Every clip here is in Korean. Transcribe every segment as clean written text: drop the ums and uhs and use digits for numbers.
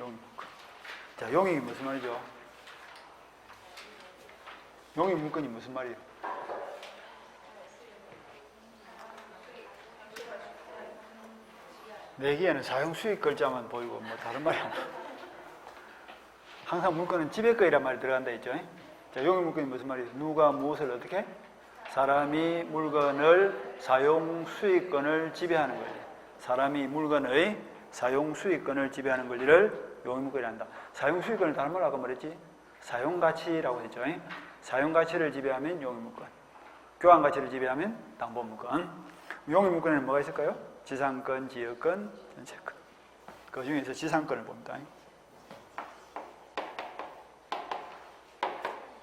용익문건. 자, 용익이 무슨 말이죠? 용익문건이 무슨 말이에요? 내기에는 사용 수익 글자만 보이고 뭐 다른 말이 없나? 항상 문건은 지배 거이란 말이 들어간다 했죠. 자, 용익 문건이 무슨 말이에요? 누가 무엇을 어떻게? 사람이 물건을 사용 수익권을 지배하는 권리. 사람이 물건의 사용 수익권을 지배하는 권리를 용익 문건이라 한다. 사용 수익권을 다른 말로 아까 말했지? 사용 가치라고 했죠. 사용 가치를 지배하면 용익 문건. 교환 가치를 지배하면 담보 문건. 용익 문건에는 뭐가 있을까요? 지상권, 지역권, 전세권. 그 중에서 지상권을 봅니다.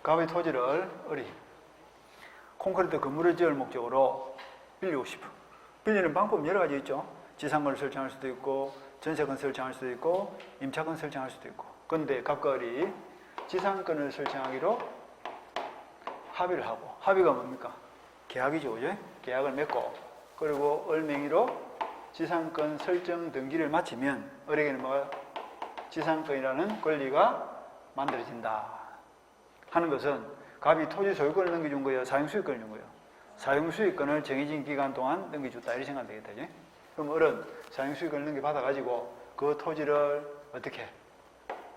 갑의 토지를 콘크리트 건물을 지을 목적으로 빌리고 싶어. 빌리는 방법은 여러 가지 있죠. 지상권을 설정할 수도 있고, 전세권 설정할 수도 있고, 임차권 설정할 수도 있고. 그런데 갑과 을이 지상권을 설정하기로 합의를 하고, 합의가 뭡니까? 계약이죠, 그죠? 계약을 맺고, 그리고 을 명의로 지상권 설정 등기를 마치면 을에게는 뭐가 지상권이라는 권리가 만들어진다 하는 것은 갑이 토지 소유권을 넘겨준 거예요? 사용수익권을 준 거예요? 사용수익권을 정해진 기간 동안 넘겨줬다 이렇게 생각하면 되겠다. 그럼 을은 사용수익권을 넘겨받아가지고 그 토지를 어떻게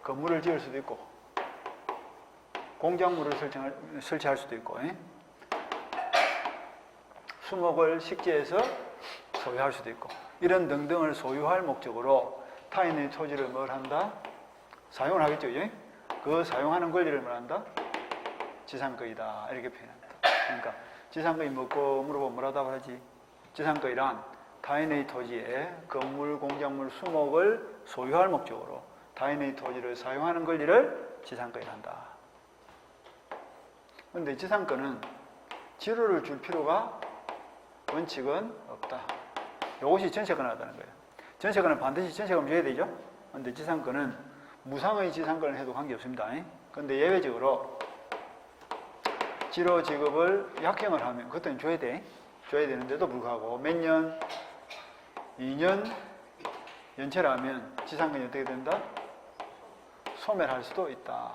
건물을 지을 수도 있고 공작물을 설치할 수도 있고 수목을 식재해서 소유할 수도 있고 이런 등등을 소유할 목적으로 타인의 토지를 뭘 한다? 사용을 하겠죠. 그 사용하는 권리를 뭘 한다? 지상권이다 이렇게 표현합니다. 그러니까 지상권이 뭐고 물어보면 뭐라고 하지? 지상권이란 타인의 토지에 건물, 공작물, 수목을 소유할 목적으로 타인의 토지를 사용하는 권리를 지상권이라 한다. 그런데 지상권은 지로를 줄 필요가 원칙은 없다. 이것이 전세권을 하다는 거예요. 전세권은 반드시 전세금 줘야 되죠. 그런데 지상권은 무상의 지상권을 해도 관계없습니다. 그런데 예외적으로 지로 지급을 약정을 하면 그때는 줘야 되는데도 불구하고 몇 년, 2년 연체를 하면 지상권이 어떻게 된다? 소멸할 수도 있다.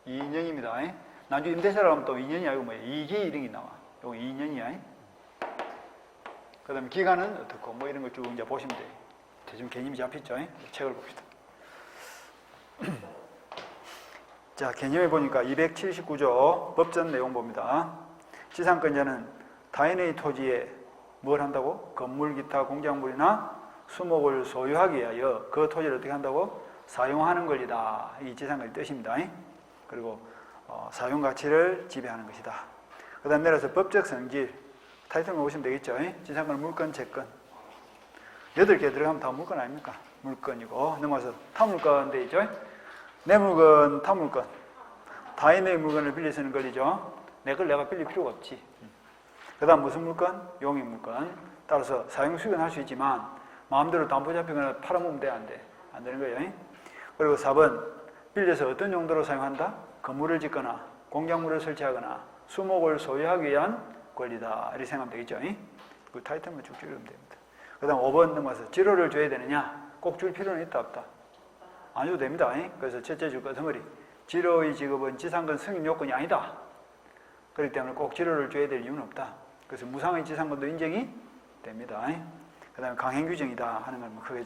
2년입니다. 나중에 임대차를 하면 또 2년이 아니고 뭐예요? 2기 이런 게 나와. 이거 2년이야. 그 다음에 기간은 어떻고 뭐 이런 걸 쭉 이제 보시면 돼요. 대충 개념이 잡혔죠? 책을 봅시다. 자, 개념에 보니까 279조 법전 내용 봅니다. 지상권자는 타인의 토지에 뭘 한다고? 건물, 기타, 공작물이나 수목을 소유하기 위하여 그 토지를 어떻게 한다고? 사용하는 권리다. 이 지상권의 뜻입니다. 그리고 사용 가치를 지배하는 것이다. 그 다음 내려서 법적 성질 타이틀만 보시면 되겠죠. 지상권, 물권, 채권 8개 들어가면 다 물권 아닙니까? 물권이고 넘어가서 타물권 돼 있죠. 내 물건, 타물권. 타인의 물건을 빌려 쓰는 권리죠. 내 걸 내가 빌릴 필요가 없지. 그 다음 무슨 물건? 용익 물건. 따라서 사용 수익은 할 수 있지만 마음대로 담보 잡히거나 팔아먹으면 돼, 안 돼? 안 되는 거예요. 그리고 4번 빌려서 어떤 용도로 사용한다? 건물을 짓거나 공작물을 설치하거나 수목을 소유하기 위한 권리다. 이렇게 생각하면 되겠죠. 그 타이틀만 쭉 줄이면 됩니다. 그 다음 5번 넘어가서 지로를 줘야 되느냐? 꼭 줄 필요는 있다, 없다? 안 줘도 됩니다. 그래서 첫째 줄 끄덩어리. 지로의 지급은 지상권 승인 요건이 아니다. 그렇기 때문에 꼭 지로를 줘야 될 이유는 없다. 그래서 무상의 지상권도 인정이 됩니다. 그 다음에 강행 규정이다 하는 건 크게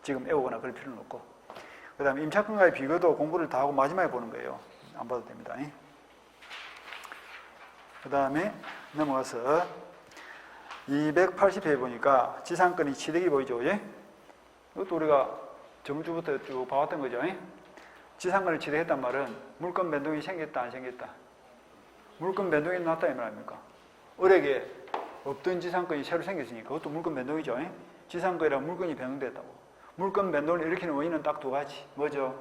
지금 애우거나 그럴 필요는 없고. 그 다음에 임차권과의 비교도 공부를 다 하고 마지막에 보는 거예요. 안 봐도 됩니다. 그 다음에 넘어가서 280회에 보니까 지상권이 취득이 보이죠. 이것도 우리가 저번주부터 쭉 봐왔던 거죠. 지상권을 취득했단 말은 물권 변동이 생겼다, 안 생겼다? 물권 변동이 났다 이 말 아닙니까? 을에게 없던 지상권이 새로 생겼으니까 그것도 물권 변동이죠. 지상권이랑 물권이 변동됐다고. 물권 변동을 일으키는 원인은 딱 두 가지. 뭐죠?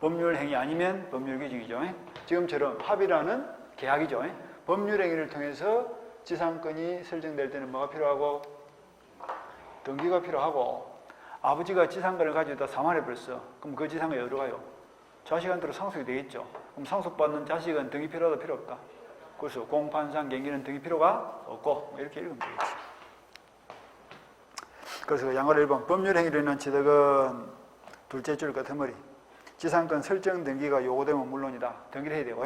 법률 행위 아니면 법률 규정이죠. 지금처럼 합의라는 계약이죠. 법률 행위를 통해서 지상권이 설정될 때는 뭐가 필요하고? 등기가 필요하고, 아버지가 지상권을 가지고 사망해버렸어. 그럼 그 지상권이 어디로 가요? 자식한테로 상속이 되겠죠. 그럼 상속받는 자식은 등기 필요하다 필요 없다? 그래서 공판상 경기는 등기 필요가 없고 이렇게 읽으면 되겠지. 그래서 양어를 1번 법률 행위로 인한 취득은 둘째 줄 끝머리. 지상권 설정 등기가 요구되면 물론이다. 등기를 해야 되고.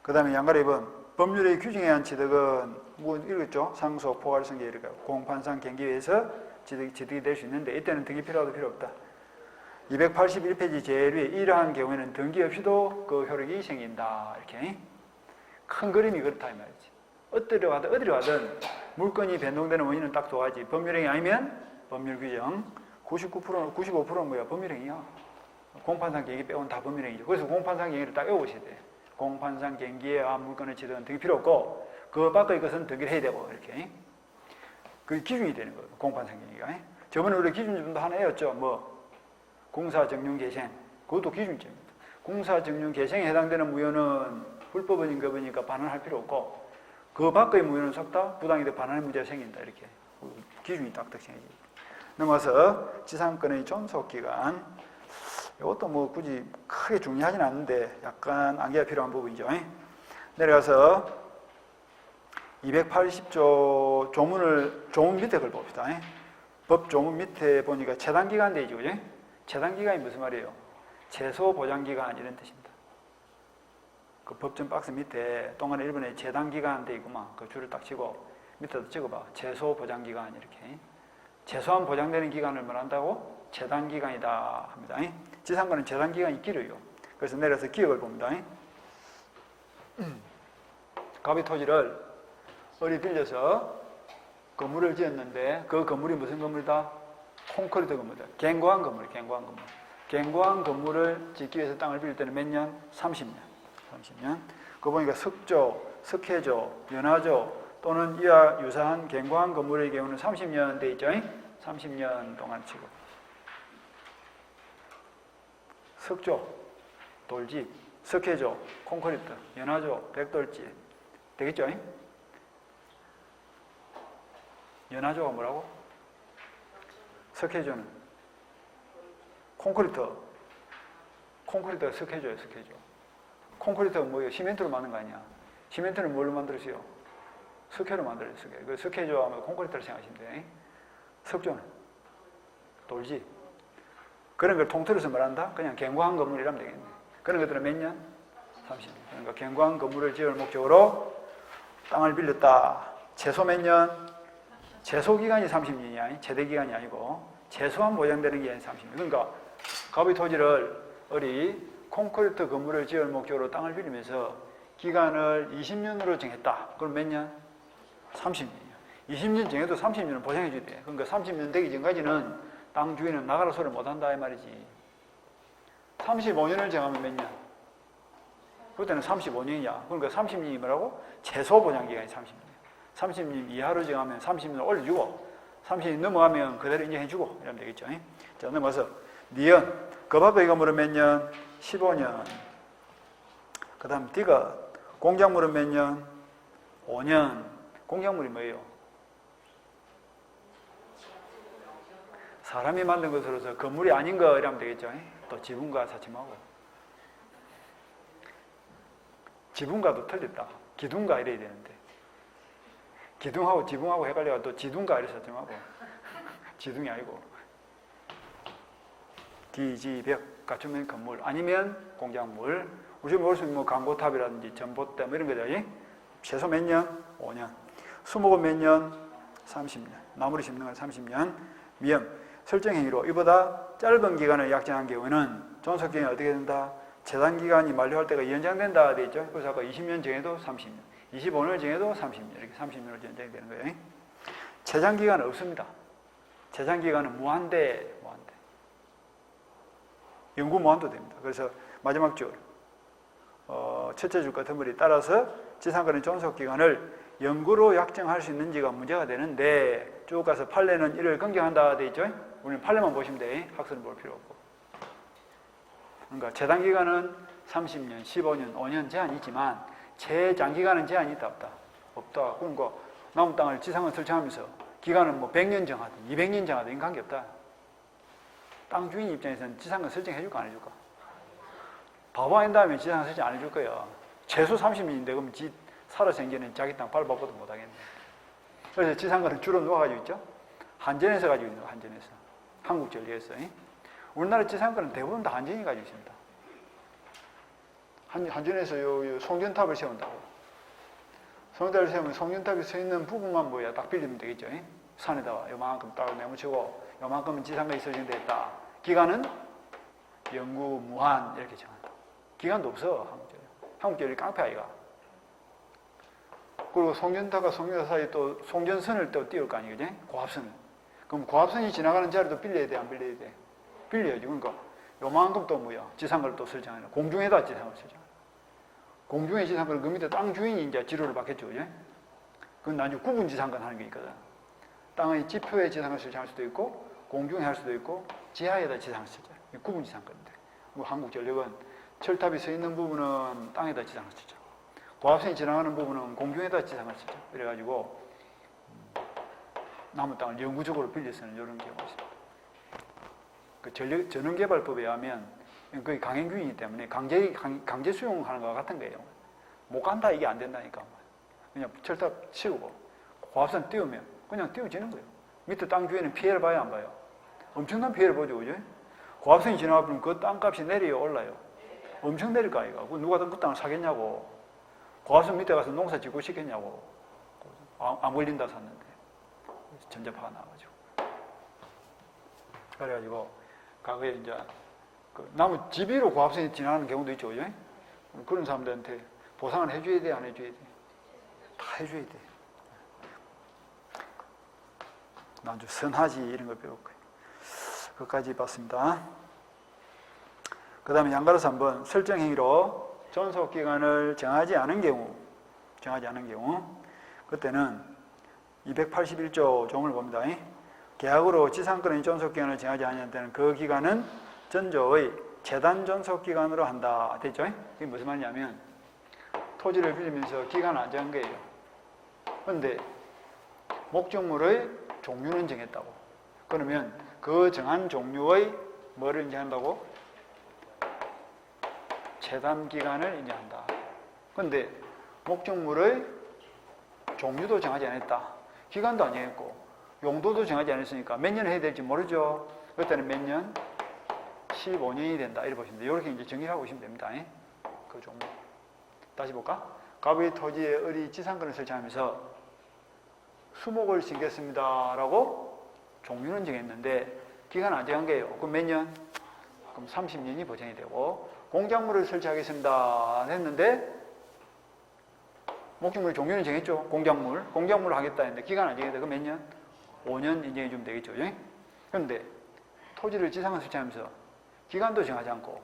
그 다음에 양가로 2번. 법률의 규정에 의한 취득은 뭐 읽었죠? 상속, 포괄성계 이렇게 공판상 경기에서 취득이 될 수 있는데 이때는 등기 필요하도 필요 없다. 281페이지 제일 위에 이러한 경우에는 등기 없이도 그 효력이 생긴다. 이렇게 큰 그림이 그렇다 이 말이지. 어디로 가든 물건이 변동되는 원인은 딱 두 가지. 법률행위 아니면 법률 규정. 95%는 뭐야? 법률행위야. 공판상 경기 빼고는 다 법률행위죠. 그래서 공판상 경기를 딱 외우셔야 돼. 공판상 경기에 물건을 취득은 등기 필요 없고 그 밖의 것은 등기를 해야 되고 이렇게. 그게 기준이 되는 거예요. 공판상 경기가. 저번에 우리 기준점도 하나 외웠죠. 뭐 공사정륜개생. 그것도 기준점입니다. 공사정륜개생에 해당되는 무효는 불법은 임금이니까 반환할 필요 없고 그 밖의 무효는 섞다 부당이득 반환의 문제가 생긴다. 이렇게 기준이 딱딱 생기죠. 넘어서 지상권의 존속기간. 이것도 뭐 굳이 크게 중요하진 않는데 약간 암기가 필요한 부분이죠. 내려가서 280조 조문 밑에 걸 봅시다. 법 조문 밑에 보니까 체당기간 돼 있죠. 그죠? 체당기간이 무슨 말이에요? 최소 보장기간 이런 뜻입니다. 그 법정 박스 밑에 동안에 1번에 체당기간 돼 있구만. 그 줄을 딱 치고 밑에도 찍어봐. 최소 보장기간 이렇게. 최소한 보장되는 기간을 말한다고 체당기간이다 합니다. 지상권은 체당기간이 길어요. 그래서 내려서 기억을 봅니다. 갑이 토지를 어디 빌려서 건물을 지었는데 그 건물이 무슨 건물이다? 콘크리트 건물이다. 견고한 건물. 견고한 건물을 짓기 위해서 땅을 빌릴 때는 몇 년? 30년. 그거 보니까 석조, 석회조, 연화조 또는 이와 유사한 견고한 건물의 경우는 30년 돼 있죠. 30년 동안 치고. 석조, 돌집, 석회조, 콘크리트, 연화조, 백돌집 되겠죠? 연화조가 뭐라고? 석회조는 콘크리트가 석회조예요. 콘크리트가 뭐예요? 시멘트로 만든 거 아니야? 시멘트는 뭘로 만들었어요? 석회로 만들어요. 석회. 석회조 하면 콘크리트를 생각하시면 돼. 석조는 돌집. 그런 걸 통틀어서 말한다? 그냥 견고한 건물이라면 되겠네. 그런 것들은 몇 년? 30년. 그러니까 견고한 건물을 지을 목적으로 땅을 빌렸다. 최소 몇 년? 최소 기간이 30년이야. 최대 기간이 아니고 최소한 보장되는 기간이 30년. 그러니까 갑의 토지를 어리 콘크리트 건물을 지을 목적으로 땅을 빌리면서 기간을 20년으로 정했다. 그럼 몇 년? 30년이야. 20년 정해도 30년은 보장해 줘야 돼. 그러니까 30년 되기 전까지는 땅 주인은 나가라 소리 못 한다 이 말이지. 35년을 정하면 몇 년? 그때는 35년이야. 그러니까 30년이 뭐라고? 최소 보장 기간이 30년. 30년 이하로 정하면 30년을 올려주고 30년 넘어가면 그대로 인정해주고 이러면 되겠죠. 자, 넘어서 니은. 그 밖의 건물은 몇 년? 15년. 그 다음 디귿. 공작물은 몇 년? 5년. 공작물이 뭐예요? 사람이 만든 것으로서 건물이 아닌 거 이러면 되겠죠. 또 지붕과 사침하고. 지붕과도 틀렸다. 기둥과 이래야 되는데. 기둥하고 지붕하고 헷갈려가 또 지둥과 이래서 사침하고. 지둥이 아니고. 기지벽 갖추면 건물 아니면 공작물. 우리 볼 수 있는 뭐 광고탑이라든지 전봇대 뭐 이런 거죠. 최소 몇 년? 5년. 수목은 몇 년? 30년. 나무를 심는 건 30년. 미음. 설정행위로 이보다 짧은 기간을 약정한 경우에는 존속기간이 어떻게 된다? 재단기간이 만료할 때가 연장된다 돼 있죠. 그래서 아까 20년 정해도 30년, 25년 정해도 30년 이렇게 30년으로 연장이 되는 거예요. 재장기간은 없습니다. 재장기간은 무한대. 영구 무한도 됩니다. 그래서 마지막 줄 첫째 줄 같은 머리 따라서 지상권의 존속기간을 영구로 약정할 수 있는지가 문제가 되는데 쭉 가서 판례는 이를 긍정한다 돼 있죠. 우리는 판례만 보시면 돼. 학설은 볼 필요 없고. 그러니까 재단기간은 30년, 15년, 5년 제한이 있지만 최장기간은 제한이 있다 없다? 없다. 그러니까 남은 땅을 지상권 설정하면서 기간은 뭐 100년 정하든 200년 정하든 관계없다. 땅 주인 입장에서는 지상권 설정해 줄까 안 해줄까? 바보 아닌 다음에 지상권 설정 안 해줄 거야. 최소 30년인데 그럼 살아 생기는 자기 땅 밟아봐도 못하겠네. 그래서 지상권은 주로 누가 가지고 있죠? 한전에서 가지고 있는 거, 한전에서. 한국전력에서. 우리나라 지상권은 대부분 다 한전이 가지고 있습니다. 한전에서 요 송전탑을 세운다고. 송전탑을 세우면 송전탑이 서 있는 부분만 뭐야 딱 빌리면 되겠죠. 산에다가 요만큼 딱 메모치고 요만큼은 지상권이 설정되어 있다. 기간은 영구, 무한 이렇게 정한다. 기간도 없어. 한국전력이 깡패 아이가. 그리고 송전탑과 송전탑 사이 또 송전선을 또 띄울 거 아니겠지? 고압선을. 그럼 고압선이 지나가는 자리도 빌려야 돼, 안 빌려야 돼? 빌려야지. 그러니까 요만큼 또 뭐야? 지상권을 또 설정하는. 공중에다 지상권을 설정. 공중의 지상권은 그 밑에 땅 주인이 이제 지도를 받겠죠, 그지? 그건 나중에 구분 지상권 하는 게 있거든. 땅의 지표에 지상권을 설정할 수도 있고, 공중에 할 수도 있고, 지하에다 지상권을 설정. 구분 지상권인데. 한국전력은 철탑이 서 있는 부분은 땅에다 지상권을 설정. 고압선이 지나가는 부분은 공중에다 지상을 쓰죠. 그래가지고 남은 땅을 영구적으로 빌려 쓰는 이런 경우가 있습니다. 그 전원개발법에 의하면 거의 강행균이기 때문에 강제 수용하는 것과 같은 거예요. 못 간다 이게 안 된다니까. 그냥 철탑 치우고 고압선 띄우면 그냥 띄워지는 거예요. 밑에 땅 주에는 피해를 봐야 안 봐요? 엄청난 피해를 보죠, 그죠? 고압선이 지나가면 그 땅값이 내려요, 올라요? 엄청 내릴 거 아이가. 누가 그 땅을 사겠냐고. 고압선 밑에 가서 농사 짓고 싶겠냐고. 안 걸린다 샀는데. 전자파가 나와가지고. 그래가지고, 과거에 이제, 그 나무 집위로 고압선이 지나가는 경우도 있죠, 그죠? 그런 사람들한테 보상을 해줘야 돼, 안 해줘야 돼? 다 해줘야 돼. 아주 선하지, 이런 걸 배울 거예요. 그것까지 봤습니다. 그 다음에 양가로서 한번 설정행위로 존속기간을 정하지 않은 경우, 그때는 281조 종을 봅니다. 계약으로 지상권의 존속기간을 정하지 않은 때는 그 기간은 전조의 재단 존속기간으로 한다. 됐죠? 이게 무슨 말이냐면, 토지를 빌리면서 기간을 안 정한 거예요. 그런데 목적물의 종류는 정했다고. 그러면 그 정한 종류의 뭐를 인정한다고? 재단 기간을 인정한다. 그런데 목적물의 종류도 정하지 않았다. 기간도 안 정했고 용도도 정하지 않았으니까 몇 년 해야 될지 모르죠. 그때는 몇 년? 15년이 된다. 이렇게 보시면 돼요. 이렇게 이제 정의를 하고 오시면 됩니다. 그 종류. 다시 볼까? 갑의 토지에 을이 지상권을 설정하면서 수목을 심겠습니다라고 종류는 정했는데 기간 안 정한 거예요. 그럼 몇 년? 그럼 30년이 보장이 되고 공작물을 설치하겠습니다 했는데 목적물 종류는 정했죠. 공작물을 하겠다 했는데 기간 안 정했다. 그럼 몇 년? 5년 인정해 주면 되겠죠. 그런데 토지를 지상을 설치하면서 기간도 정하지 않고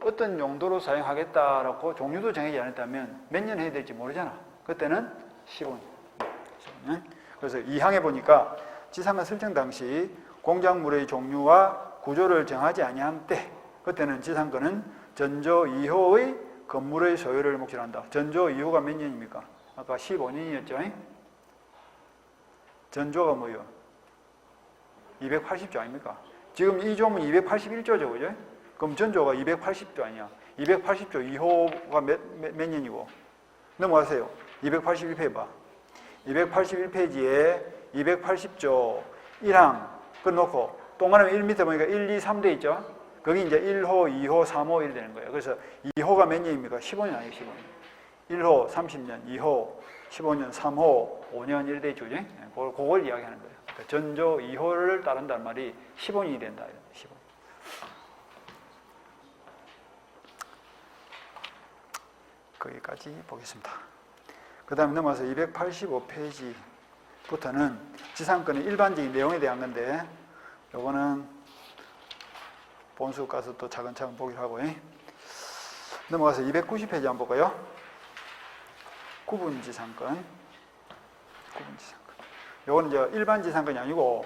어떤 용도로 사용하겠다라고 종류도 정하지 않았다면 몇 년 해야 될지 모르잖아. 그때는 15년. 그래서 2항에 보니까 지상권 설정 당시 공작물의 종류와 구조를 정하지 아니한 때 그때는 지상권은 전조 이후의 건물의 소유를 목적으로 한다. 전조 이후가 몇 년입니까? 아까 15년이었죠? 전조가 뭐예요? 280조 아닙니까? 지금 이 조는 281조죠, 그죠? 그럼 전조가 280조 아니야? 280조 이후가 몇 년이고? 넘어가세요. 281페이지 봐. 281페이지에 280조 1항 끊어놓고 동그라미 1 밑에 보니까 1, 2, 3대 있죠? 거기 이제 1호, 2호, 3호 이렇게 되는 거예요. 그래서 2호가 몇 년입니까? 15년 아니에요, 15년. 1호 30년, 2호 15년, 3호 5년 이렇게 돼 있죠, 그죠? 그걸 이야기하는 거예요. 그러니까 전조 2호를 따른다는 말이 15년이 된다. 15년. 거기까지 보겠습니다. 그 다음에 넘어가서 285페이지부터는 지상권의 일반적인 내용에 대한 건데 요거는 본수 가서 또 차근차근 보기로 하고 넘어가서 290페이지 한번 볼까요? 구분지상권. 요거는 이제 일반 지상권이 아니고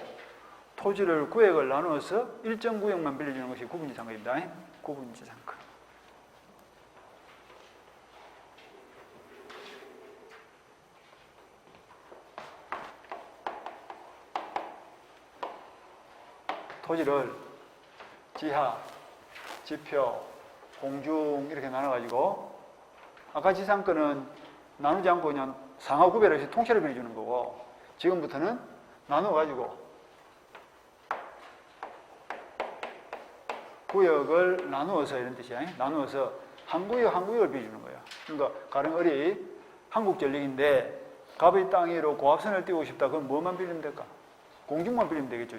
토지를 구역을 나누어서 일정 구역만 빌려주는 것이 구분지상권입니다. 구분지상권. 토지를 지하, 지표, 공중 이렇게 나눠가지고 아까 지상권은 나누지 않고 그냥 상하 구별해서 통째로 빌려주는 거고 지금부터는 나눠가지고 구역을 나누어서 이런 뜻이야. 나누어서 한 구역 한 구역을 빌려주는 거야. 그러니까 가령 한국 전력인데 갑의 땅위로 고압선을 띄우고 싶다. 그럼 뭐만 빌리면 될까? 공중만 빌리면 되겠죠.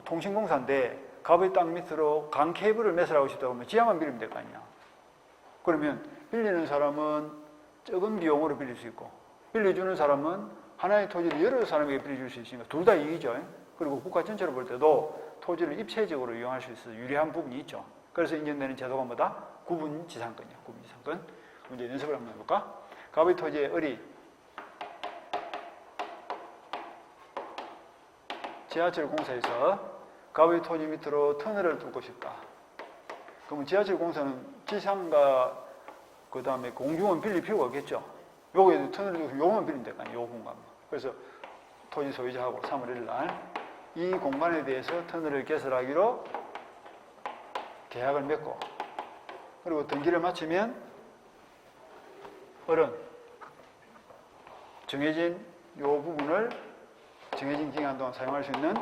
통신공사인데 갑의 땅 밑으로 강 케이블을 매설하고 싶다 그러면 지하만 빌리면 될 거 아니야. 그러면 빌리는 사람은 적은 비용으로 빌릴 수 있고 빌려주는 사람은 하나의 토지를 여러 사람에게 빌려줄 수 있으니까 둘 다 이익이죠. 그리고 국가 전체로 볼 때도 토지를 입체적으로 이용할 수 있어서 유리한 부분이 있죠. 그래서 인정되는 제도가 뭐다? 구분지상권이야. 구분지상권. 문제 연습을 한번 해볼까? 갑의 토지의 지하철 공사에서 갑의 토지 밑으로 터널을 뚫고 싶다. 그러면 지하철 공사는 지상과 그 다음에 공중은 빌릴 필요가 없겠죠. 요거에도 터널을 뚫고 요거만 빌리면 될 거 아니에요. 요 공간만. 그래서 토지 소유자하고 3월 1일 날 이 공간에 대해서 터널을 개설하기로 계약을 맺고 그리고 등기를 마치면 정해진 요 부분을 정해진 기간 동안 사용할 수 있는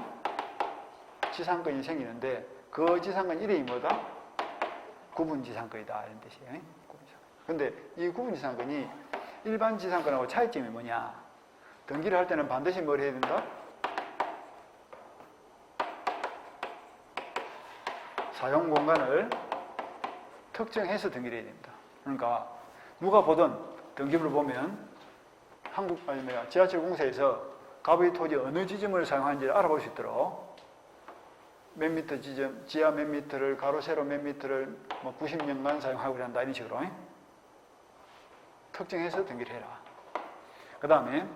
지상권이 생기는데 그 지상권 이름이 뭐다? 구분지상권이다 이런 뜻이에요. 근데 이 구분지상권이 일반 지상권하고 차이점이 뭐냐? 등기를 할 때는 반드시 뭘 해야 된다? 사용 공간을 특정해서 등기를 해야 됩니다. 그러니까 누가 보든 등기부를 보면 지하철 공사에서 갑의 토지 어느 지점을 사용하는지를 알아볼 수 있도록 몇 미터 지점, 지하 몇 미터를 가로 세로 몇 미터를 90년간 사용하고 한다 이런 식으로 특정해서 등기를 해라. 그 다음에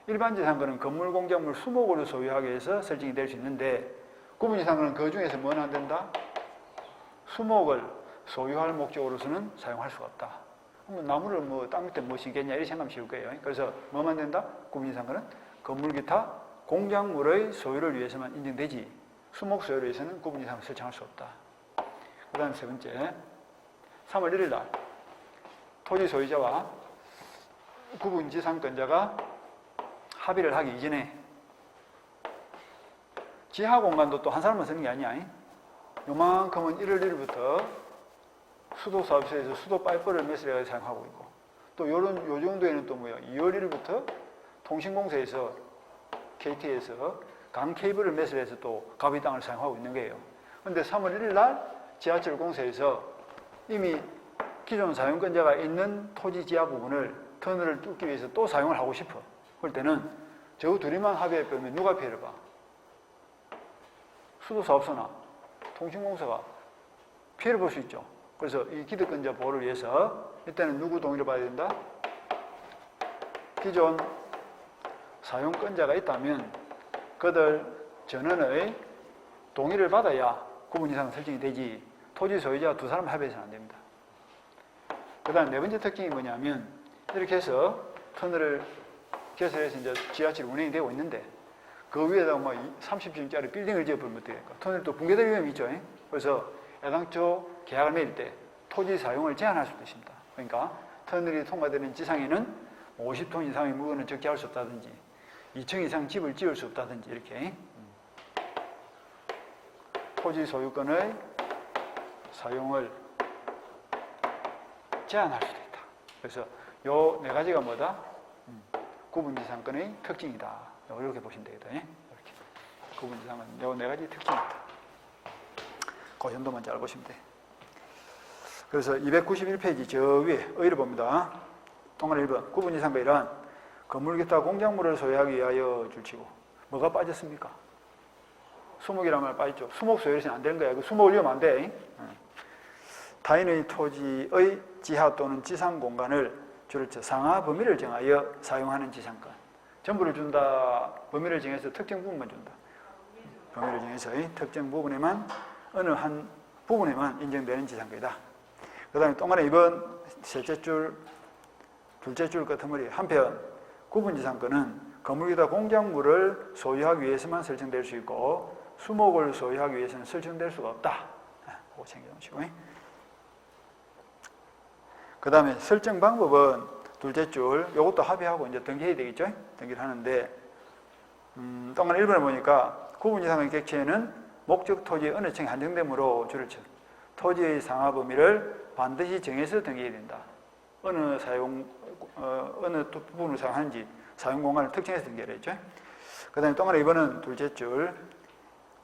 일반 지상권은 건물, 공작물, 수목을 소유하기 위해서 설정이 될 수 있는데 구분지상권은 그 중에서 뭐는 안 된다? 수목을 소유할 목적으로서는 사용할 수가 없다. 나무를 땅 밑에 뭐 심겠냐 이렇게 생각하면 쉬울 거예요. 그래서 뭐만 된다? 구분지상권은 건물 기타 공작물의 소유를 위해서만 인정되지 수목 소유를 위해서는 구분지상을 설정할 수 없다. 그 다음 세 번째 3월 1일 날 토지 소유자와 구분지상권자가 합의를 하기 이전에 지하 공간도 또 한 사람만 쓰는 게 아니야. 요만큼은 1월 1일부터 수도사업소에서 수도 파이프를 매설해서 사용하고 있고 또 요 정도에는 또 2월 1일부터 통신공사에서 KT에서 강 케이블을 매설해서 또 갑의 땅을 사용하고 있는 거예요. 그런데 3월 1일 날 지하철 공사에서 이미 기존 사용권자가 있는 토지 지하 부분을 터널을 뚫기 위해서 또 사용을 하고 싶어. 그럴 때는 저 둘이만 합의해 보면 누가 피해를 봐? 수도사업소나 통신공사가 피해를 볼 수 있죠. 그래서 이 기득권자 보호를 위해서 이때는 누구 동의를 받아야 된다? 기존 사용권자가 있다면 그들 전원의 동의를 받아야 구분지상은 설정이 되지 토지 소유자 두 사람 합의해서는 안 됩니다. 그 다음 네 번째 특징이 뭐냐면 이렇게 해서 터널을 개설해서 이제 지하철이 운행이 되고 있는데 그 위에다가 30층짜리 빌딩을 지어버리면 어떻게 될까? 터널이 또 붕괴될 위험이 있죠. 그래서 애당초 계약을 맺을 때 토지 사용을 제한할 수도 있습니다. 그러니까 터널이 통과되는 지상에는 50톤 이상의 물건을 적재할 수 없다든지 2층 이상 집을 지을 수 없다든지 이렇게 토지 소유권의 사용을 제한할 수도 있다. 그래서 요 네 가지가 뭐다? 구분지상권의 특징이다. 이렇게 보시면 되겠다. 이렇게 구분지상은 요 네 가지 특징이다. 그 정도만 잘 보시면 돼. 그래서 291페이지 저 위에 의를 봅니다. 동그라미 1번 구분지상권이란 건물 기타 공작물을 소유하기 위하여 줄치고 뭐가 빠졌습니까? 수목이란 말 빠졌죠. 수목 소유해서는 안 되는 거야. 그 수목을 이으면 안 돼. 타인의 토지의 지하 또는 지상 공간을 주로 상하 범위를 정하여 사용하는 지상권. 전부를 준다. 범위를 정해서 특정 부분만 준다. 범위를 정해서 특정 부분에만 어느 한 부분에만 인정되는 지상권이다. 그 다음에 동그라미 2번 셋째 줄, 둘째 줄 끝머리 한편 구분지상권은 건물기타 공작물을 소유하기 위해서만 설정될 수 있고 수목을 소유하기 위해서는 설정될 수가 없다. 그거 챙겨놓으시고. 그 다음에 설정 방법은 둘째 줄, 이것도 합의하고 이제 등기해야 되겠죠? 등기를 하는데, 동그라미 1번을 보니까 구분지상의 객체에는 목적 토지의 어느 층이 한정되므로 줄을 쳐. 토지의 상하 범위를 반드시 정해서 등기해야 된다. 어느 부분을 사용하는지 사용 공간을 특정해서 등기를 했죠. 그 다음에 동그라미 2번은 둘째 줄.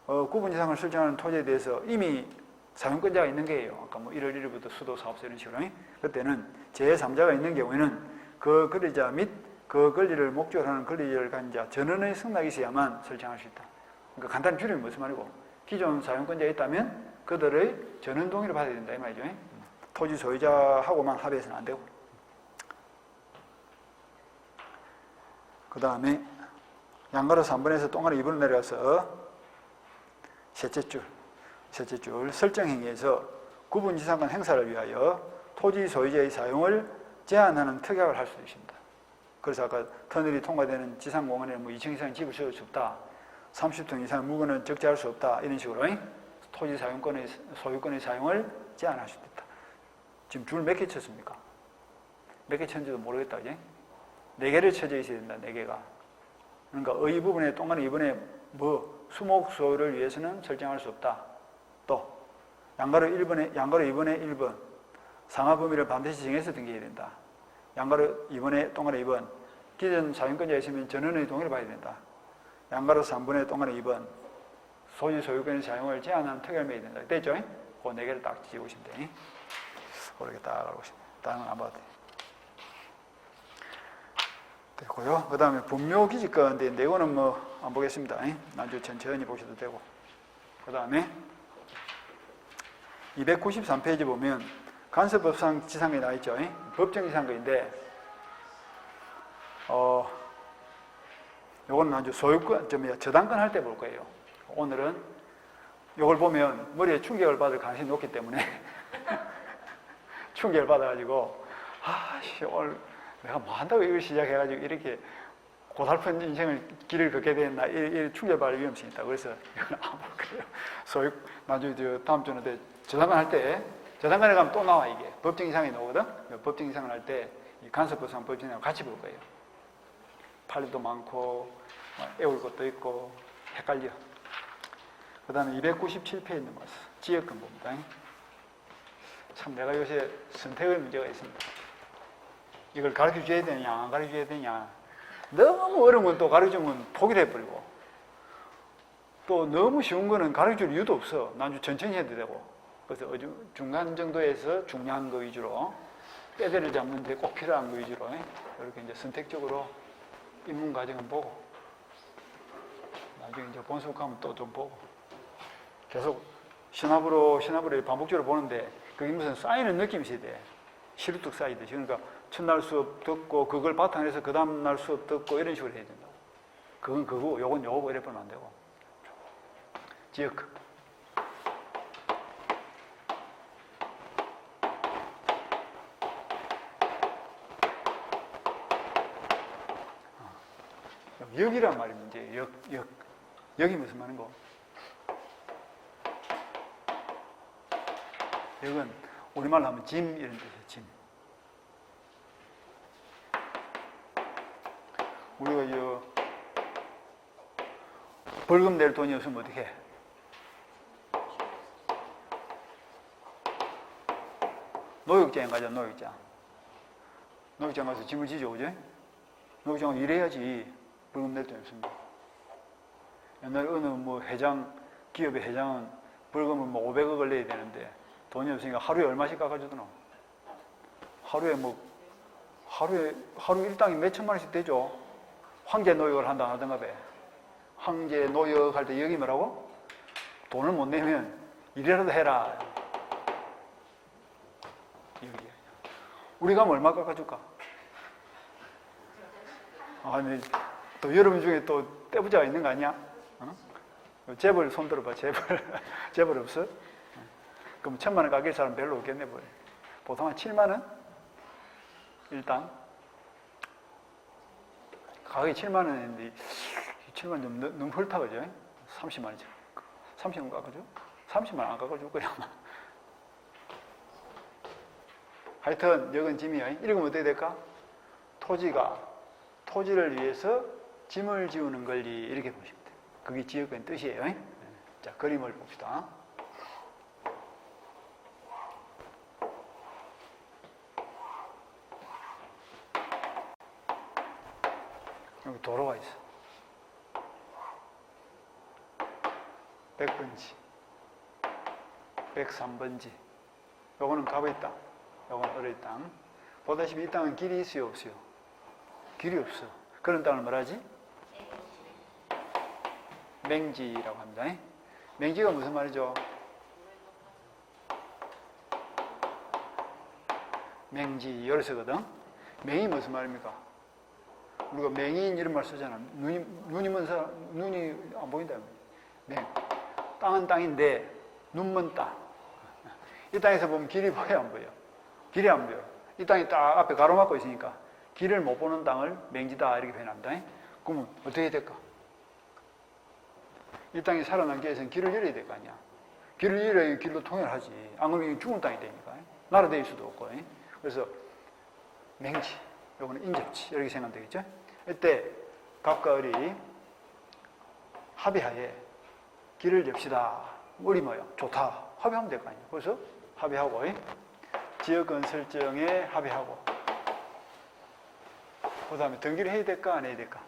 구분 지상을 설정하는 토지에 대해서 이미 사용권자가 있는 게예요. 아까 뭐 1월 1일부터 수도 사업소 이런 식으로. 그때는 제3자가 있는 경우에는 그 권리자 및 그 권리를 목적으로 하는 권리를 가진 자 전원의 승낙이 있어야만 설정할 수 있다. 그러니까 간단히 줄이면 무슨 말이고, 기존 사용권자가 있다면 그들의 전원 동의를 받아야 된다 이 말이죠. 토지 소유자하고만 합의해서는 안 되고. 그 다음에 양가로 3번에서 동그라미 2번으로 내려가서 셋째 줄 설정 행위에서 구분 지상권 행사를 위하여 토지 소유자의 사용을 제한하는 특약을 할 수도 있습니다. 그래서 아까 터널이 통과되는 지상공원에 뭐 2층 이상 집을 지을 수 없다, 30톤 이상 물건을 적재할 수 없다, 이런 식으로 토지 사용권의 소유권의 사용을 제한할 수도 있다. 지금 줄 몇 개 쳤습니까? 몇 개 쳤는지도 모르겠다, 그지? 4개를 쳐져 있어야 된다, 4개가. 그러니까 의 부분에 동그라미 이번에 수목 소유를 위해서는 설정할 수 없다. 또 양가로 2번에 1번 상하 범위를 반드시 정해서 등기해야 된다. 양가로 2번에 동그라미 2번 기존 사용권자가 있으면 전원의 동의를 받아야 된다. 양가로 3번에 동그라미 2번 소유 소유권의 사용을 제한하는 특약을 매야 된다. 됐죠? 그 4개를 딱 지우시면 돼. 그렇게 딱 알고 있습니다. 다른 건 안 봐도 돼. 됐고요. 그 다음에 분묘 기지권인데 이거는 뭐 안 보겠습니다. 나중에 천천히 보셔도 되고. 그 다음에 293페이지 보면 간섭법상 지상권이 나와 있죠. 법정 지상권인데 요거는 아주 소유권, 저당권 할 때 볼 거예요. 오늘은 요걸 보면 머리에 충격을 받을 가능성이 높기 때문에 충격을 받아가지고 오늘 내가 뭐 한다고 이걸 시작해가지고 이렇게 고달픈 인생을 길을 걷게 됐나 이 충격받을 위험성이 있다. 그래서 이건 안 볼 거예요. 소유 나중에 다음 주는 저당권 할 때 저당권에 가면 또 나와 이게 법정 이상이 나오거든. 법정 이상을 할 때 이 간섭법상 법정이랑 같이 볼 거예요. 판례도 많고 애울 것도 있고 헷갈려. 그 다음에 297페이지 넘어가서 지역권 봅니다. 참 내가 요새 선택의 문제가 있습니다. 이걸 가르쳐 줘야 되냐 안 가르쳐 줘야 되냐. 너무 어려운 건 또 가르쳐 주면 포기를 해버리고 또 너무 쉬운 거는 가르쳐 줄 이유도 없어. 나중에 천천히 해도 되고. 그래서 중간 정도에서 중요한 거 위주로 빼대를 잡는데 꼭 필요한 거 위주로 이렇게 이제 선택적으로 입문 과정은 보고 나중에 이제 본수 가면 또 좀 보고 계속 시나브로 반복적으로 보는데 그게 무슨 쌓이는 느낌이 있어야 돼. 시루뚝 쌓이듯이. 그러니까 첫날 수업 듣고 그걸 바탕으로 해서 그 다음날 수업 듣고 이런 식으로 해야 된다고. 그건 그거, 요건 요거 이래 보면 안 되고. 지역. 역이란 말이 문제예요. 역. 역이 무슨 말인고? 역은 우리말로 하면 짐 이런 뜻이에요. 짐. 우리가 벌금 낼 돈이 없으면 어떻게 해? 노역장에 가자. 노역장 가서 짐을 지죠, 그죠? 노역장은 일해야지. 벌금 낼 돈이 없습니다. 옛날에 어느 기업의 회장은 벌금을 500억을 내야 되는데 돈이 없으니까 하루에 얼마씩 깎아주더노? 하루 일당이 몇 천만 원씩 되죠? 황제 노역을 한다 하던가 봐. 황제 노역 할 때 여기 뭐라고? 돈을 못 내면 이래라도 해라. 여기야. 우리가 얼마 깎아줄까? 아니, 또 여러분 중에 또 떼부자가 있는 거 아니야? 재벌 손 들어봐, 재벌 없어? 그럼 1,000만 원 깎일 사람 별로 없겠네, 뭐. 보통 한 7만 원? 일당. 가격이 7만 원인데, 7만 원 좀 너무 헐타, 그죠? 30만 원이죠. 30만 원 깎아줘? 30만 원 안 깎아줄 거야, 아마. 하여튼, 여건 짐이야. 읽으면 어떻게 될까? 토지를 위해서 짐을 지우는 권리, 이렇게 보시면 돼요. 그게 지역권 뜻이에요. 자, 그림을 봅시다. 여기 도로가 있어. 100번지, 103번지. 요거는 갑의 땅, 요거는 을의 땅. 보다시피 이 땅은 길이 있어요, 없어요? 길이 없어. 그런 땅을 뭐라지? 맹지라고 합니다. 맹지가 무슨 말이죠? 맹지, 열쇠거든. 맹이 무슨 말입니까? 우리가 맹인 이런 말 쓰잖아. 눈이 먼 사람, 눈이 안 보인다. 맹. 땅은 땅인데, 눈 먼 땅. 이 땅에서 보면 길이 보여, 안 보여? 길이 안 보여. 이 땅이 딱 앞에 가로막고 있으니까 길을 못 보는 땅을 맹지다 이렇게 표현합니다. 그러면 어떻게 해야 될까? 이 땅이 살아남기 위해서는 길을 열어야 될 거 아니야. 길을 열어야 길로 통행을 하지. 안 그러면 죽은 땅이 되니까. 나라될 수도 없고. 그래서 맹지, 요거는 인접지 이렇게 생각하면 되겠죠. 이때 갑과 을이 합의하에 길을 엽시다. 을이 뭐야? 좋다. 합의하면 될 거 아니야. 그래서 합의하고 지역은 설정에 합의하고 그 다음에 등기를 해야 될까 안 해야 될까?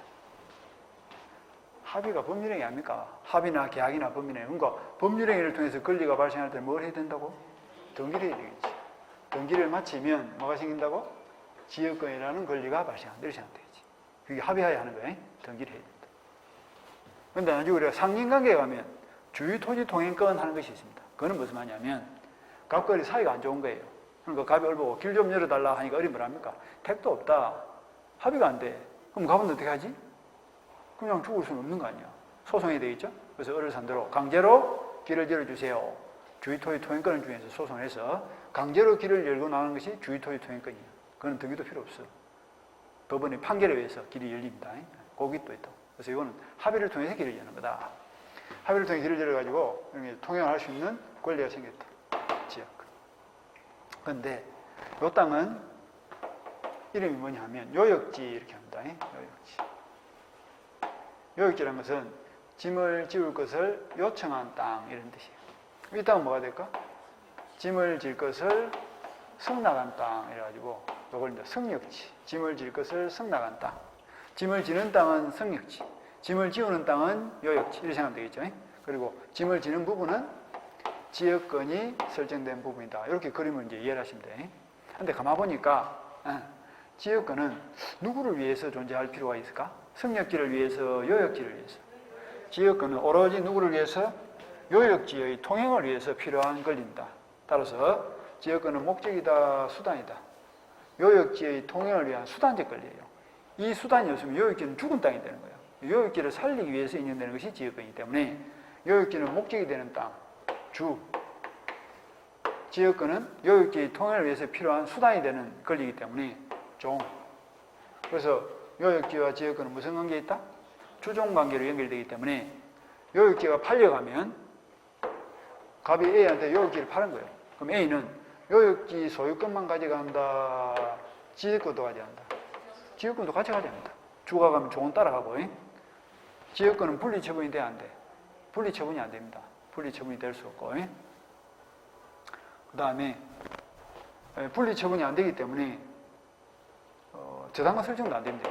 합의가 법률행위 아닙니까? 합의나 계약이나 법률행위. 그러니까 법률행위를 통해서 권리가 발생할 때 뭘 해야 된다고? 등기를 해야 되겠지. 등기를 마치면 뭐가 생긴다고? 지역권이라는 권리가 발생한다. 이렇게 생각되겠지. 그게 합의하에 하는 거예요. 등기를 해야 된다. 그런데 나중에 우리가 상린관계에 가면 주유토지 통행권 하는 것이 있습니다. 그거는 무슨 말이냐면 갑과 을이 사이가 안 좋은 거예요. 그러니까 갑이 을 보고 길 좀 열어달라 하니까 을이 뭐랍니까? 택도 없다. 합의가 안 돼. 그럼 갑은 어떻게 하지? 그냥 죽을 수는 없는 거 아니야. 소송해야 되겠죠? 그래서 을을 상대로 강제로 길을 열어주세요. 주유토지 통행권을 중에서 소송해서 강제로 길을 열고 나가는 것이 주유토지 통행권이에요. 그건 등기도 필요 없어. 법원의 판결에 의해서 길이 열립니다. 거기 또 있다고. 그래서 이거는 합의를 통해서 길을 여는 거다. 합의를 통해 길을 열어가지고 통행을 할 수 있는 권리가 생겼다. 지역. 그런데 이 땅은 이름이 뭐냐 하면 요역지 이렇게 합니다. 요역지. 요역지라는 것은 짐을 지울 것을 요청한 땅 이런 뜻이에요. 이 땅은 뭐가 될까? 짐을 질 것을 승낙한 땅 이래가지고 이걸 이제 승역지. 짐을 질 것을 승낙한 땅. 짐을 지는 땅은 승역지. 짐을 지우는 땅은 요역지. 이렇게 생각하면 되겠죠. 그리고 짐을 지는 부분은 지역권이 설정된 부분이다. 이렇게 그림을 이제 이해를 하시면 돼. 근데 가만 보니까 지역권은 누구를 위해서 존재할 필요가 있을까? 승역지를 위해서, 요역지를 위해서. 지역권은 오로지 누구를 위해서? 요역지의 통행을 위해서 필요한 권리입니다. 따라서 지역권은 목적이다, 수단이다. 요역지의 통행을 위한 수단적 권리예요. 이 수단이 없으면 요역지는 죽은 땅이 되는 거예요. 요역지를 살리기 위해서 인정되는 것이 지역권이기 때문에 요역지는 목적이 되는 땅, 주. 지역권은 요역지의 통행을 위해서 필요한 수단이 되는 권리이기 때문에 종. 그래서 요역지와 지역권은 무슨 관계에 있다? 주종 관계로 연결되기 때문에 요역지가 팔려가면 갑이 A한테 요역지를 파는 거예요. 그럼 A는 요역지 소유권만 가져간다. 지역권도 가져간다. 지역권도 같이 가져갑니다. 주가 가면 종은 따라가고. 지역권은 분리처분이 돼야 안 돼. 분리처분이 안 됩니다. 분리처분이 될 수 없고. 그 다음에 분리처분이 안 되기 때문에 저당권 설정도 안 됩니다.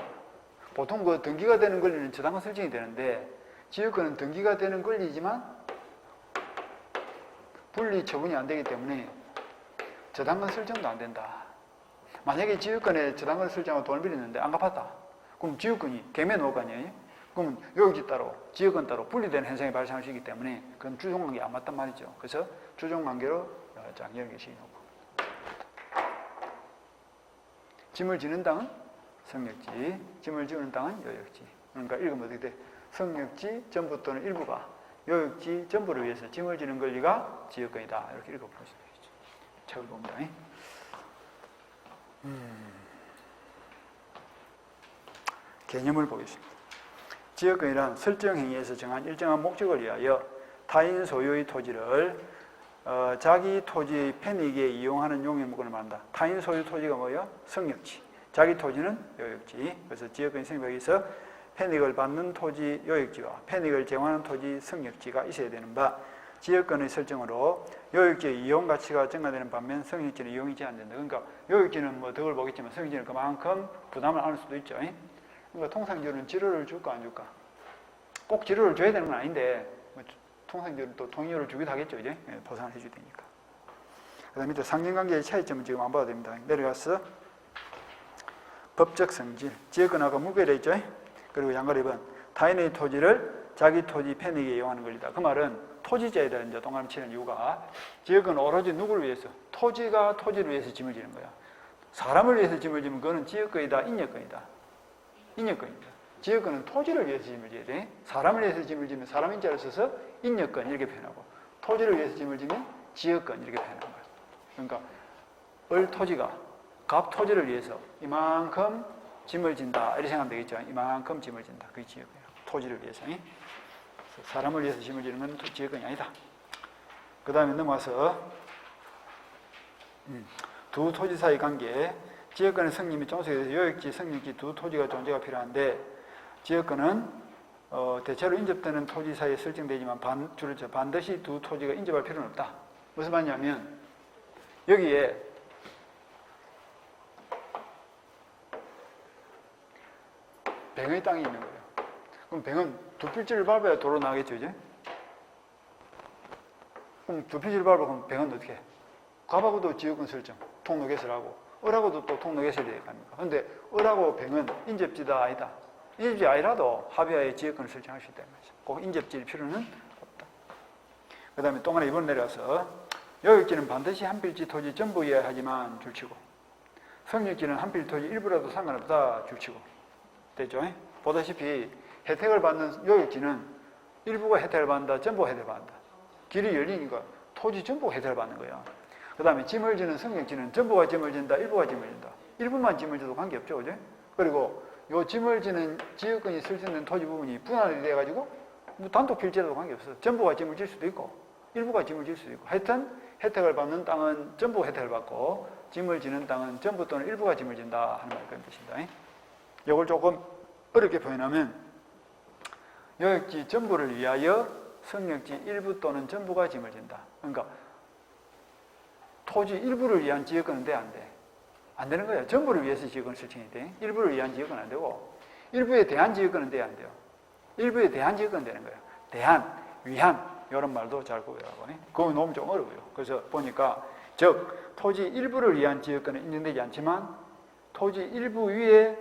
보통 그 등기가 되는 권리는 저당권 설정이 되는데 지역권은 등기가 되는 권리지만 분리처분이 안 되기 때문에 저당권 설정도 안 된다. 만약에 지역권에 저당권 설정하고 돈을 빌렸는데 안 갚았다. 그럼 지역권이 개매 놓을 거 아니에요? 그럼 요역지 따로, 지역권 따로 분리되는 현상이 발생할 수 있기 때문에 그건 주종관계에 안 맞단 말이죠. 그래서 주종관계로 연결시켜 놓고. 짐을 지는 땅은 성역지, 짐을 지우는 땅은 요역지. 그러니까 읽으면 어떻게 돼? 성역지 전부 또는 일부가 요역지 전부를 위해서 짐을 지는 권리가 지역권이다. 이렇게 읽어보시면 되겠죠. 책을 봅니다. 개념을 보겠습니다. 지역권이란 설정 행위에서 정한 일정한 목적을 위하여 타인 소유의 토지를 자기 토지의 편익에 이용하는 용의물건을 말한다. 타인 소유 토지가 뭐예요? 성역지. 자기 토지는 요역지. 그래서 지역권 성립하기 위해서 패닉을 받는 토지 요역지와 패닉을 제공하는 토지 승역지가 있어야 되는 바 지역권의 설정으로 요역지의 이용 가치가 증가되는 반면 승역지는 이용이 제한된다. 그러니까 요역지는 뭐 덕을 보겠지만 승역지는 그만큼 부담을 안을 수도 있죠. 그러니까 통상적으로는 지료를 줄까 안 줄까? 꼭 지료를 줘야 되는 건 아닌데 뭐 통상적으로 또 동의료를 주기도 하겠죠. 이제 보상을 해줘야 되니까. 그 다음에 밑에 상징관계의 차이점은 지금 안 봐도 됩니다. 내려가서 법적 성질, 지역권하고 무별해 있죠. 그리고 양가리 2번 타인의 토지를 자기 토지 편익에 이용하는 권리다. 그 말은 토지자에다 이제 동그라미 치는 이유가 지역은 오로지 누구를 위해서? 토지가 토지를 위해서 짐을 지는 거야. 사람을 위해서 짐을 지면 그거는 지역권이다, 인역권이다. 인역권입니다. 지역권은 토지를 위해서 짐을 지어야 돼. 사람을 위해서 짐을 지면 사람 인자를 써서 인역권 이렇게 표현하고 토지를 위해서 짐을 지면 지역권 이렇게 표현하는 거야. 그러니까 을토지가 갑토지를 위해서 이만큼 짐을 진다 이렇게 생각하면 되겠죠. 이만큼 짐을 진다. 그게 지역권이에요. 토지를 위해서. 사람을 위해서 짐을 지는 건 지역권이 아니다. 그 다음에 넘어와서 두 토지 사이 관계 지역권의 승리 및 종속에서 요역지, 승역지 두 토지가 존재가 필요한데 지역권은 대체로 인접되는 토지 사이에 설정되지만 반드시 두 토지가 인접할 필요는 없다. 무슨 말이냐면 여기에 뱅의 땅이 있는 거예요. 그럼 뱅은 두 필지를 밟아야 도로 나가겠죠, 이제? 그럼 두 필지를 밟으면 뱅은 어떻게 해? 갑하고도 지역권 설정, 통로개설 하고, 을하고도 또 통로개설이 돼야 합니까? 그런데 을하고 뱅은 인접지다 아니다. 인접지 아니라도 합의하에 지역권을 설정할 수 있다는 거죠. 꼭 인접지일 필요는 없다. 그 다음에 또 하나 이번 내려서 요역지는 반드시 한 필지 토지 전부여야 하지만 줄치고 성역지는 한 필지 토지 일부라도 상관없다 줄치고 됐죠? 보다시피 혜택을 받는 요역지는 일부가 혜택을 받는다, 전부가 혜택을 받는다. 길이 열리니까 토지 전부가 혜택을 받는 거야. 그 다음에 짐을 지는 성역지는 전부가 짐을 진다, 일부가 짐을 진다. 일부만 짐을 져도 관계없죠, 그죠? 그리고 요 짐을 지는 지역권이 설정된 토지 부분이 분할이 돼가지고 뭐 단독 필지라도 관계없어. 전부가 짐을 질 수도 있고 일부가 짐을 질 수도 있고 하여튼 혜택을 받는 땅은 전부 혜택을 받고 짐을 지는 땅은 전부 또는 일부가 짐을 진다 하는 말 그런 뜻입니다. 이걸 조금 어렵게 표현하면 요역지 전부를 위하여 성역지 일부 또는 전부가 짐을 진다. 그러니까 토지 일부를 위한 지역권은 돼, 안 돼? 안 되는 거예요. 전부를 위해서 지역권 설정이 돼. 일부를 위한 지역권은 안 되고 일부에 대한 지역권은 돼, 안 돼요? 일부에 대한 지역권은 되는 거예요. 대한, 위한 이런 말도 잘 구별하고 그거 너무 좀 어려워요. 그래서 보니까 즉 토지 일부를 위한 지역권은 인정되지 않지만 토지 일부 위에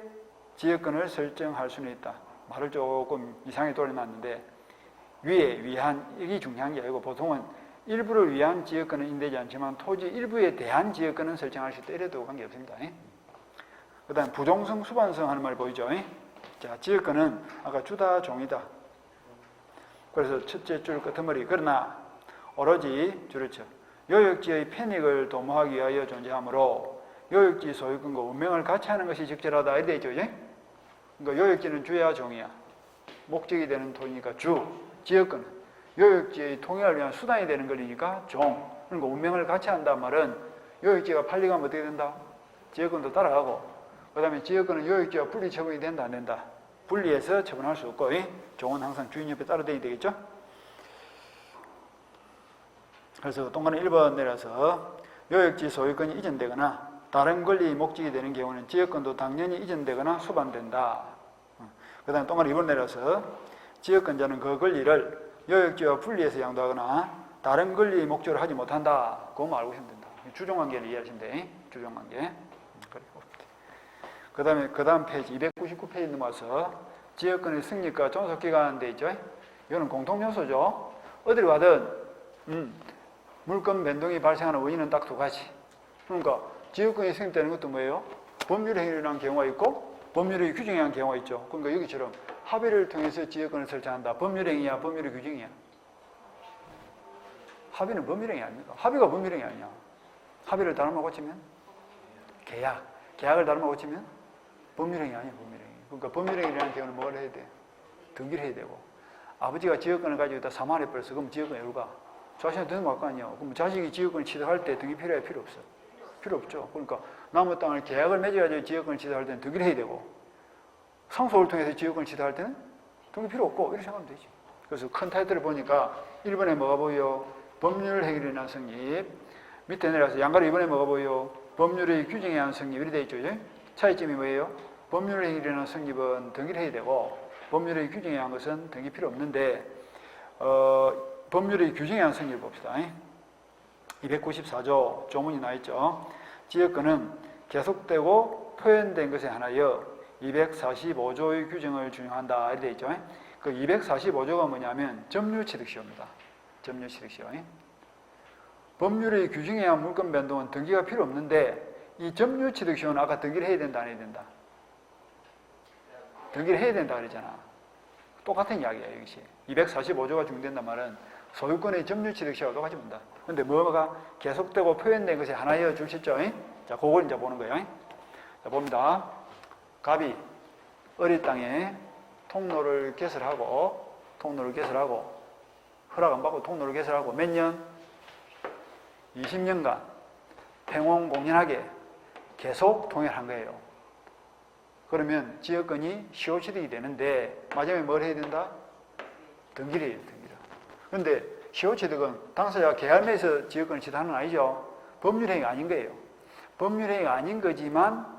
지역권을 설정할 수는 있다. 말을 조금 이상하게 돌려놨는데 위에, 위한 이게 중요한 게 아니고 보통은 일부를 위한 지역권은 인정되지 않지만 토지 일부에 대한 지역권은 설정할 수 있다. 이래도 관계없습니다. 그 다음 부종성, 수반성 하는 말 보이죠? 자, 지역권은 아까 주다, 종이다. 그래서 첫째 줄 끝머리 그러나 오로지 줄였죠. 요역지의 편익을 도모하기 위하여 존재하므로 요역지 소유권과 운명을 같이 하는 것이 적절하다. 이래 되죠. 그러니까 요역지는 주야 종이야. 목적이 되는 토니까 주, 지역권은 요역지의 통일을 위한 수단이 되는 것이니까 종. 그러니까 운명을 같이 한다는 말은 요역지가 팔리가면 어떻게 된다? 지역권도 따라가고 그 다음에 지역권은 요역지와 분리 처분이 된다 안 된다? 분리해서 처분할 수 없고 종은 항상 주인 옆에 따라다니게 되겠죠? 그래서 동그라미 1번 내려서 요역지 소유권이 이전되거나 다른 권리의 목적이 되는 경우는 지역권도 당연히 이전되거나 수반된다. 그 다음에 동그라미 2번 내려서 지역권자는 그 권리를 요역지와 분리해서 양도하거나 다른 권리의 목적으로 하지 못한다. 그거만 알고 있으면 된다. 주종관계를 이해하시면 돼. 주종관계. 그 다음 페이지 299페이지 넘어서 지역권의 승리과 종속기간 돼 있죠. 이거는 공통요소죠. 어디를 가든 물권 변동이 발생하는 원인은 딱 두 가지. 그러니까 지역권이 승립되는 것도 뭐예요? 법률행위라는 경우가 있고 법률의 규정이라는 경우가 있죠. 그러니까 여기처럼 합의를 통해서 지역권을 설정한다. 법률행위야, 법률의 규정이야? 합의는 법률행위 아닙니까? 합의가 법률행위 아니야. 합의를 다름을 고치면 계약을 다름을 고치면 법률행위 아니야, 법률행위. 그러니까 법률행위라는 경우는 뭘 해야 돼? 등기를 해야 되고. 아버지가 지역권을 가지고 있다 사망해버렸어. 그럼 지역권이 어디로 가? 자신한테 등록할 거 아니야. 그럼 자식이 지역권을 취득할 때 등기 필요해? 필요 없어? 필요 없죠. 그러니까 남의 땅을 계약을 맺어가지고 지역권을 취득할 때는 등기를 해야 되고 상속을 통해서 지역권을 취득할 때는 등기 필요 없고 이렇게 생각하면 되지. 그래서 큰 타이틀을 보니까 1번에 뭐가 보여? 법률 해결에 대한 성립. 밑에 내려가서 양가로 2번에 뭐가 보여? 법률의 규정에 의한 성립. 이렇게 되어 있죠. 그죠? 차이점이 뭐예요? 법률 해결에 대한 성립은 등기를 해야 되고 법률의 규정에 의한 것은 등기 필요 없는데 법률의 규정에 의한 성립을 봅시다. 294조 조문이 나있죠. 지역권은 계속되고 표현된 것에 한하여 245조의 규정을 준용한다. 이렇게 되어 있죠. 그 245조가 뭐냐면 점유취득시효입니다. 점유취득시효. 법률의 규정에 의한 물권 변동은 등기가 필요 없는데 이 점유취득시효는 아까 등기를 해야 된다 안 해야 된다? 등기를 해야 된다 그랬잖아. 똑같은 이야기예요. 이것이 245조가 준용된단 말은 소유권의 점유취득시효가 똑같이 본다. 근데 뭐가 계속되고 표현된 것이 하나여 주시죠. 자, 그걸 이제 보는 거예요. 자, 봅니다. 갑이 어리 땅에 통로를 개설하고 허락 안 받고 통로를 개설하고 몇 년? 20년간 평온공연하게 계속 통일한 거예요. 그러면 지역권이 시효취득이 되는데 마지막에 뭘 해야 된다? 등기를 해야 됩니다. 그런데 시효취득은 당사자가 계약에서 지역권을 취득하는 건 아니죠. 법률행위가 아닌 거예요. 법률행위가 아닌 거지만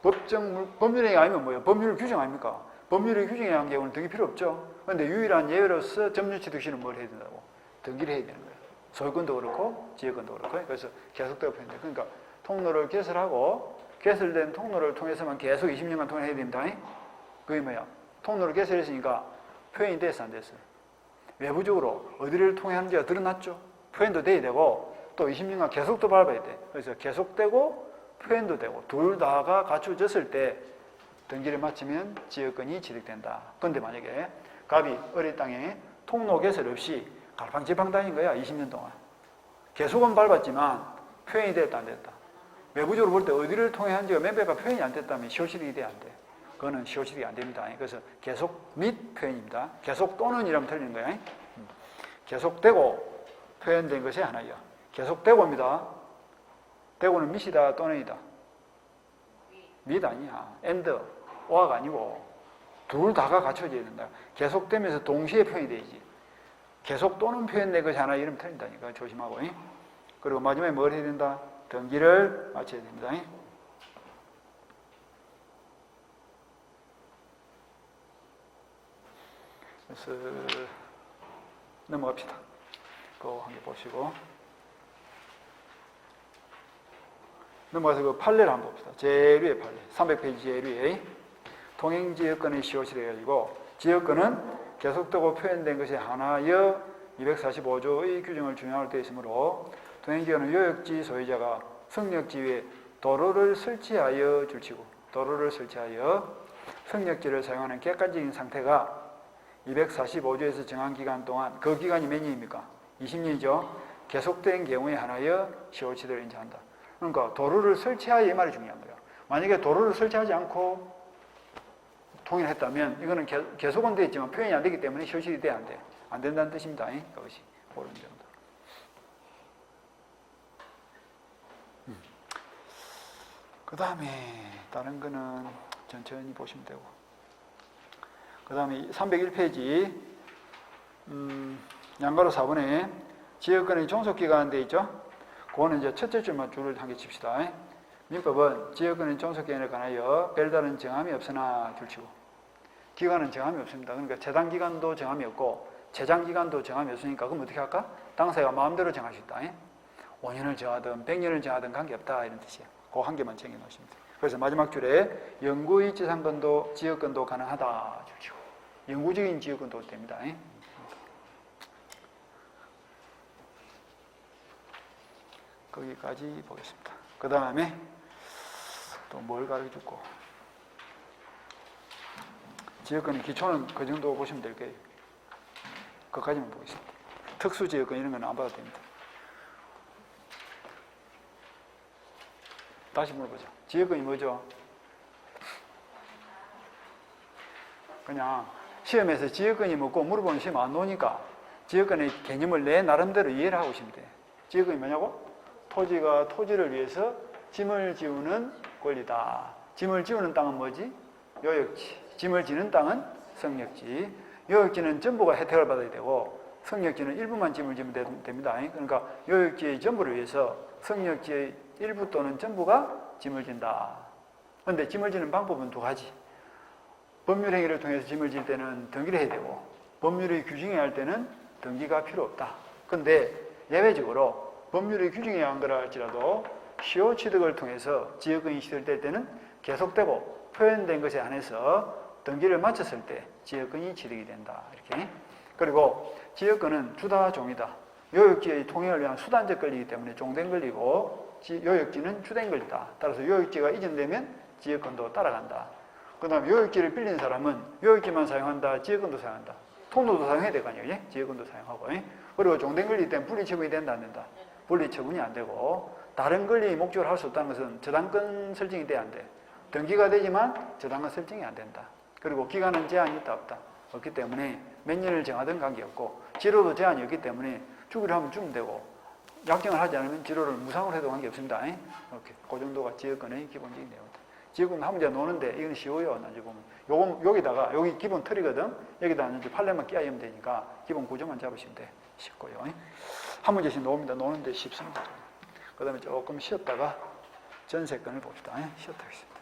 법률행위가 아니면 뭐예요? 법률 규정 아닙니까? 법률의 규정에 의한 경우는 등기 필요 없죠. 그런데 유일한 예외로서 점유취득시는 뭘 해야 된다고? 등기를 해야 되는 거예요. 소유권도 그렇고 지역권도 그렇고. 그래서 계속되고 표현돼. 그러니까 통로를 개설하고 개설된 통로를 통해서만 계속 20년간 통일해야 됩니다. 그게 뭐야? 통로를 개설했으니까 표현이 됐어 안 됐어요? 외부적으로 어디를 통행하는지가 드러났죠. 표현도 돼야 되고 또 20년간 계속도 밟아야 돼. 그래서 계속되고 표현도 되고 둘 다가 갖춰졌을 때 등기를 마치면 지역권이 취득된다. 그런데 만약에 갑이 어린 땅에 통로 개설 없이 갈팡질팡 다닌 거야 20년 동안. 계속은 밟았지만 표현이 됐다 안 됐다. 외부적으로 볼 때 어디를 통행한지가 멤버가 표현이 안 됐다면 시효취득이 돼 안 돼? 그거는 시효취득이 안 됩니다. 그래서 계속 및 표현입니다. 계속 또는 이라면 틀리는 거야. 계속되고 표현된 것이 하나야. 계속되고입니다. 되고는 밑이다 또는이다. 밑 아니야. and, or가 아니고 둘 다가 갖춰져야 된다. 계속되면서 동시에 표현이 되지. 계속 또는 표현된 것이 하나 이러면 틀린다니까 조심하고. 그리고 마지막에 뭘 해야 된다? 등기를 마쳐야 됩니다. 그래서 넘어갑시다. 그거 한 개 보시고 넘어가서 그 판례를 한번 봅시다. 제일 위에 판례 300페이지 제일 위에 통행지역권의 시효시효해가지고 지역권은 계속되고 표현된 것이 하나여 245조의 규정을 준용할 때 있으므로 통행지역은 요역지 소유자가 승력지 위에 도로를 설치하여 줄치고 도로를 설치하여 승력지를 사용하는 객관적인 상태가 245조에서 정한 기간 동안 그 기간이 몇 년입니까? 20년이죠. 계속된 경우에 하나여 시효취득을 인정한다. 그러니까 도로를 설치하여 이 말이 중요한 거예요. 만약에 도로를 설치하지 않고 통일했다면 이거는 계속은 되어 있지만 표현이 안 되기 때문에 시효취득이 돼야 안 돼. 안 된다는 뜻입니다. 그것이 옳은 정도. 그 다음에 다른 거는 천천히 보시면 되고 그 다음에 301페이지 양가로 4번에 지역권의 종속기간 되어 있죠. 그거는 이제 첫째 줄만 줄을 한 개 칩시다. 민법은 지역권의 종속기간에 관하여 별다른 정함이 없으나 줄치고 기간은 정함이 없습니다. 그러니까 재단 기간도 정함이 없고 재장 기간도 정함이 없으니까 그럼 어떻게 할까? 당사자가 마음대로 정할 수 있다. 5년을 정하든 100년을 정하든 관계없다 이런 뜻이에요. 그 한 개만 챙겨 놓으시면 돼요. 그래서 마지막 줄에 영구의 지상권도 지역권도 가능하다 줄치고 영구적인 지역권도 됩니다. 거기까지 보겠습니다. 그 다음에 또 뭘 가르쳐주고 지역권의 기초는 그 정도 보시면 될 거예요. 그것까지만 보겠습니다. 특수지역권 이런 건 안 봐도 됩니다. 다시 물어보죠. 지역권이 뭐죠? 그냥 시험에서 지역권이 뭐고 물어보는 시험 안 나오니까 지역권의 개념을 내 나름대로 이해를 하고 있으면 돼. 지역권이 뭐냐고? 토지가 토지를 위해서 짐을 지우는 권리다. 짐을 지우는 땅은 뭐지? 요역지. 짐을 지는 땅은 성역지. 요역지는 전부가 혜택을 받아야 되고 성역지는 일부만 짐을 지면 됩니다. 그러니까 요역지의 전부를 위해서 성역지의 일부 또는 전부가 짐을 진다. 그런데 짐을 지는 방법은 두 가지. 법률행위를 통해서 짐을 질 때는 등기를 해야 되고 법률의 규정에 할 때는 등기가 필요 없다. 그런데 예외적으로 법률의 규정에 한 거라 할지라도 시효 취득을 통해서 지역권이 시설될 때는 계속되고 표현된 것에 한해서 등기를 마쳤을 때 지역권이 취득이 된다. 이렇게. 그리고 지역권은 주다 종이다. 요역지의 통행을 위한 수단적 권리이기 때문에 종된 권리고 요역지는 주된 권리다. 따라서 요역지가 이전되면 지역권도 따라간다. 그 다음에 요역지를 빌린 사람은 요역지만 사용한다. 지역권도 사용한다. 통로도 사용해야 될 거 아니에요. 예? 지역권도 사용하고. 그리고 종된 권리 때문에 분리처분이 된다 안 된다. 분리처분이 안 되고 다른 권리의 목적을 할 수 없다는 것은 저당권 설정이 돼야 안 돼. 등기가 되지만 저당권 설정이 안 된다. 그리고 기간은 제한이 있다 없다. 없기 때문에 몇 년을 정하든 관계없고 지로도 제한이 없기 때문에 주기로 하면 주면 되고 약정을 하지 않으면 지로를 무상으로 해도 관계없습니다. 이렇게 그 정도가 지역권의 기본적인 내용입니다. 지역권 한 문제 노는데 이건 쉬워요. 나중에 보면 요건 여기다가 여기 기본 틀이거든. 여기다 이제 판례만 끼워면 되니까 기본 구조만 잡으시면 돼. 쉽고요. 한 문제씩 놓습니다. 노는데 쉽습니다. 그 다음에 조금 쉬었다가 전세권을 봅시다. 쉬었다 하겠습니다.